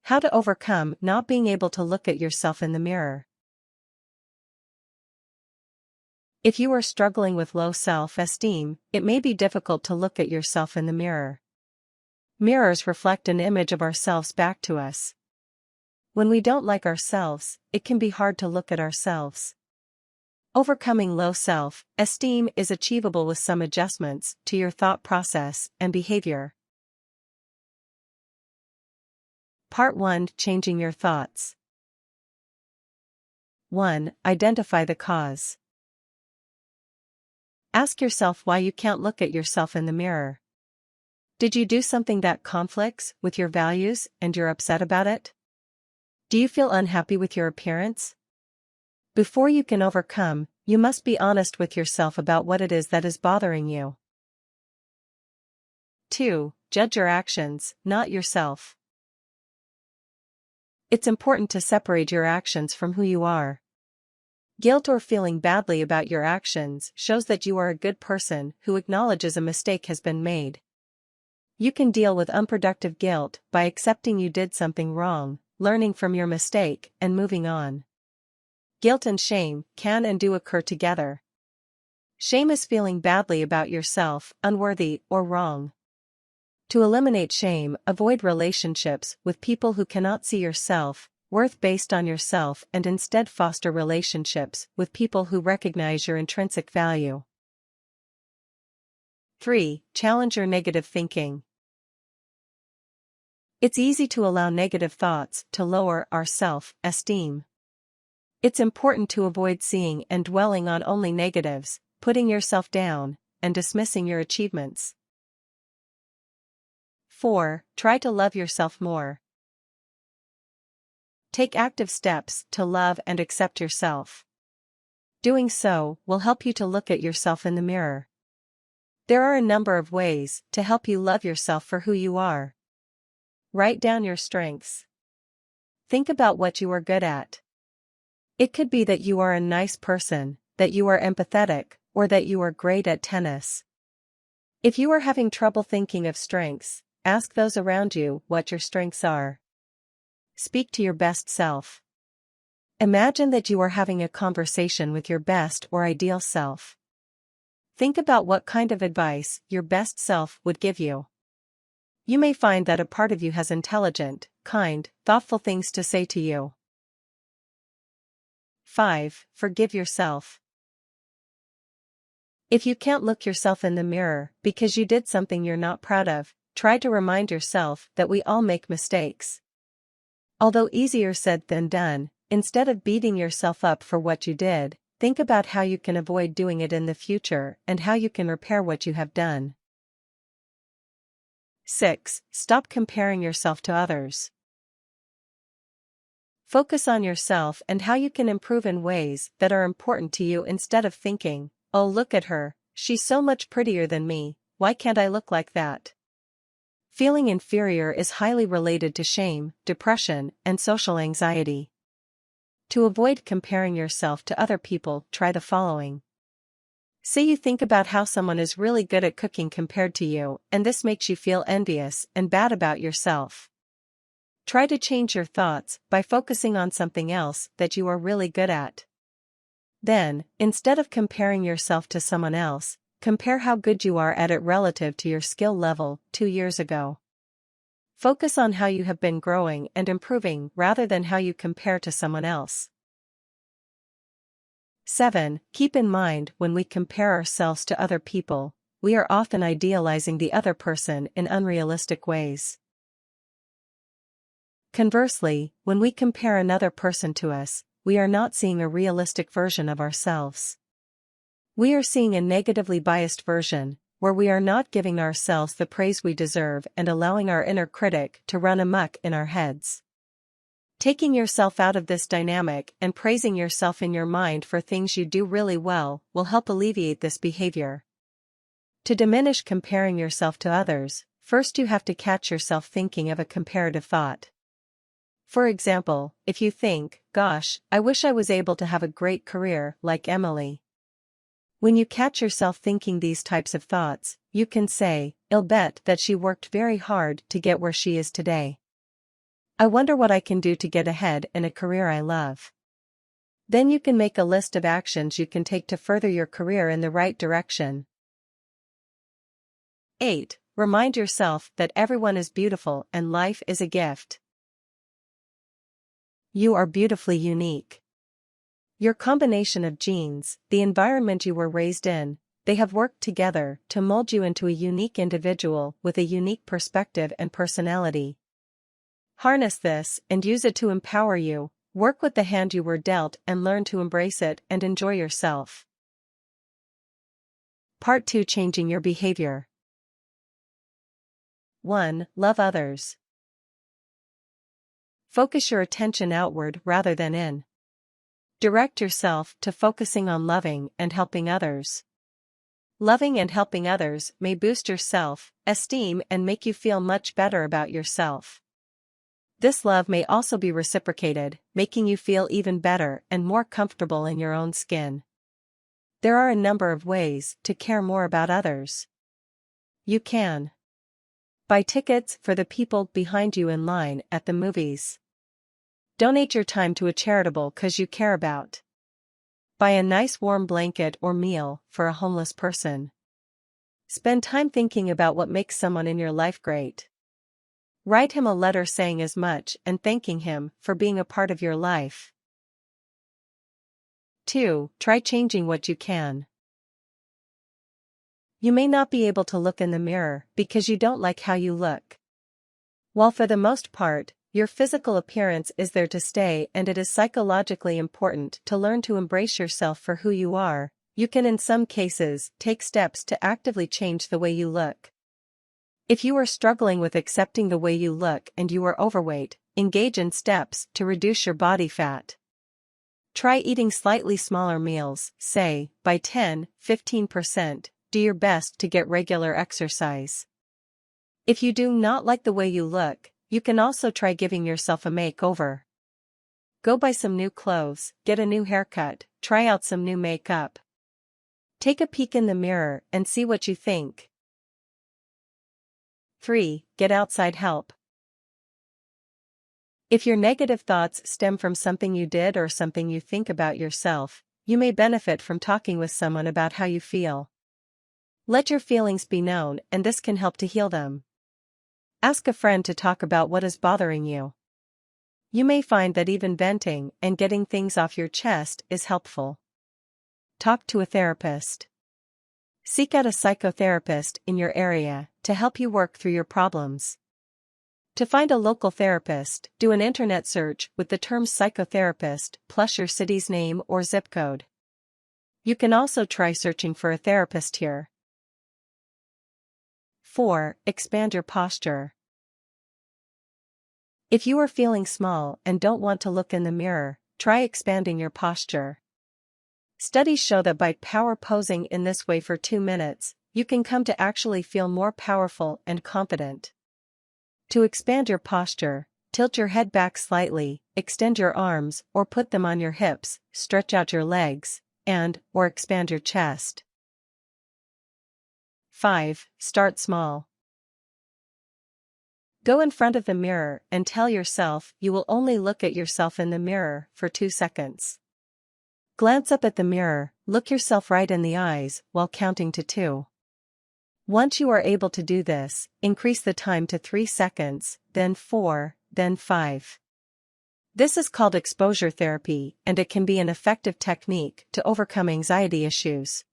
How to overcome not being able to look at yourself in the mirror. If you are struggling with low self-esteem, it may be difficult to look at yourself in the mirror. Mirrors reflect an image of ourselves back to us. When we don't like ourselves, it can be hard to look at ourselves. Overcoming low self-esteem is achievable with some adjustments to your thought process and behavior. Part 1. Changing your thoughts. 1. Identify the cause. Ask yourself why you can't look at yourself in the mirror. Did you do something that conflicts with your values and you're upset about it? Do you feel unhappy with your appearance? Before you can overcome, you must be honest with yourself about what it is that is bothering you. 2. Judge your actions, not yourself. It's important to separate your actions from who you are. Guilt or feeling badly about your actions shows that you are a good person who acknowledges a mistake has been made. You can deal with unproductive guilt by accepting you did something wrong, learning from your mistake, and moving on. Guilt and shame can and do occur together. Shame is feeling badly about yourself, unworthy or wrong. To eliminate shame, avoid relationships with people who cannot see your self-worth based on yourself and instead foster relationships with people who recognize your intrinsic value. 3. Challenge your negative thinking. It's easy to allow negative thoughts to lower our self-esteem. It's important to avoid seeing and dwelling on only negatives, putting yourself down, and dismissing your achievements. 4. Try to love yourself more. Take active steps to love and accept yourself. Doing so will help you to look at yourself in the mirror. There are a number of ways to help you love yourself for who you are. Write down your strengths. Think about what you are good at. It could be that you are a nice person, that you are empathetic, or that you are great at tennis. If you are having trouble thinking of strengths, ask those around you what your strengths are. Speak to your best self. Imagine that you are having a conversation with your best or ideal self. Think about what kind of advice your best self would give you. You may find that a part of you has intelligent, kind, thoughtful things to say to you. 5. Forgive yourself. If you can't look yourself in the mirror because you did something you're not proud of, try to remind yourself that we all make mistakes. Although easier said than done, instead of beating yourself up for what you did, think about how you can avoid doing it in the future and how you can repair what you have done. 6. Stop comparing yourself to others. Focus on yourself and how you can improve in ways that are important to you instead of thinking, "Oh, look at her, she's so much prettier than me, why can't I look like that?" Feeling inferior is highly related to shame, depression, and social anxiety. To avoid comparing yourself to other people, try the following. Say you think about how someone is really good at cooking compared to you, and this makes you feel envious and bad about yourself. Try to change your thoughts by focusing on something else that you are really good at. Then, instead of comparing yourself to someone else, compare how good you are at it relative to your skill level 2 years ago. Focus on how you have been growing and improving rather than how you compare to someone else. 7. Keep in mind when we compare ourselves to other people, we are often idealizing the other person in unrealistic ways. Conversely, when we compare another person to us, we are not seeing a realistic version of ourselves. We are seeing a negatively biased version, where we are not giving ourselves the praise we deserve and allowing our inner critic to run amok in our heads. Taking yourself out of this dynamic and praising yourself in your mind for things you do really well will help alleviate this behavior. To diminish comparing yourself to others, first you have to catch yourself thinking of a comparative thought. For example, if you think, "Gosh, I wish I was able to have a great career like Emily." When you catch yourself thinking these types of thoughts, you can say, "I'll bet that she worked very hard to get where she is today. I wonder what I can do to get ahead in a career I love. Then you can make a list of actions you can take to further your career in the right direction. 8. Remind yourself that everyone is beautiful and life is a gift. You are beautifully unique. Your combination of genes, the environment you were raised in, they have worked together to mold you into a unique individual with a unique perspective and personality. Harness this and use it to empower you, work with the hand you were dealt and learn to embrace it and enjoy yourself. Part 2. Changing your behavior. 1. Love others. Focus your attention outward rather than in. Direct yourself to focusing on loving and helping others. Loving and helping others may boost your self-esteem and make you feel much better about yourself. This love may also be reciprocated, making you feel even better and more comfortable in your own skin. There are a number of ways to care more about others. You can buy tickets for the people behind you in line at the movies. Donate your time to a charitable cause you care about. Buy a nice warm blanket or meal for a homeless person. Spend time thinking about what makes someone in your life great. Write him a letter saying as much and thanking him for being a part of your life. 2. Try changing what you can. You may not be able to look in the mirror because you don't like how you look. While for the most part, your physical appearance is there to stay and it is psychologically important to learn to embrace yourself for who you are, you can in some cases take steps to actively change the way you look. If you are struggling with accepting the way you look and you are overweight, engage in steps to reduce your body fat. Try eating slightly smaller meals, say, by 10-15%, do your best to get regular exercise. If you do not like the way you look, you can also try giving yourself a makeover. Go buy some new clothes, get a new haircut, try out some new makeup. Take a peek in the mirror and see what you think. 3. Get outside help. If your negative thoughts stem from something you did or something you think about yourself, you may benefit from talking with someone about how you feel. Let your feelings be known and this can help to heal them. Ask a friend to talk about what is bothering you. You may find that even venting and getting things off your chest is helpful. Talk to a therapist. Seek out a psychotherapist in your area to help you work through your problems. To find a local therapist, do an internet search with the term psychotherapist plus your city's name or zip code. You can also try searching for a therapist here. 4. Expand your posture. If you are feeling small and don't want to look in the mirror, try expanding your posture. Studies show that by power posing in this way for 2 minutes, you can come to actually feel more powerful and confident. To expand your posture, tilt your head back slightly, extend your arms or put them on your hips, stretch out your legs, or expand your chest. 5. Start small. Go in front of the mirror and tell yourself you will only look at yourself in the mirror for 2 seconds. Glance up at the mirror, look yourself right in the eyes while counting to 2. Once you are able to do this, increase the time to 3 seconds, then 4, then 5. This is called exposure therapy and it can be an effective technique to overcome anxiety issues.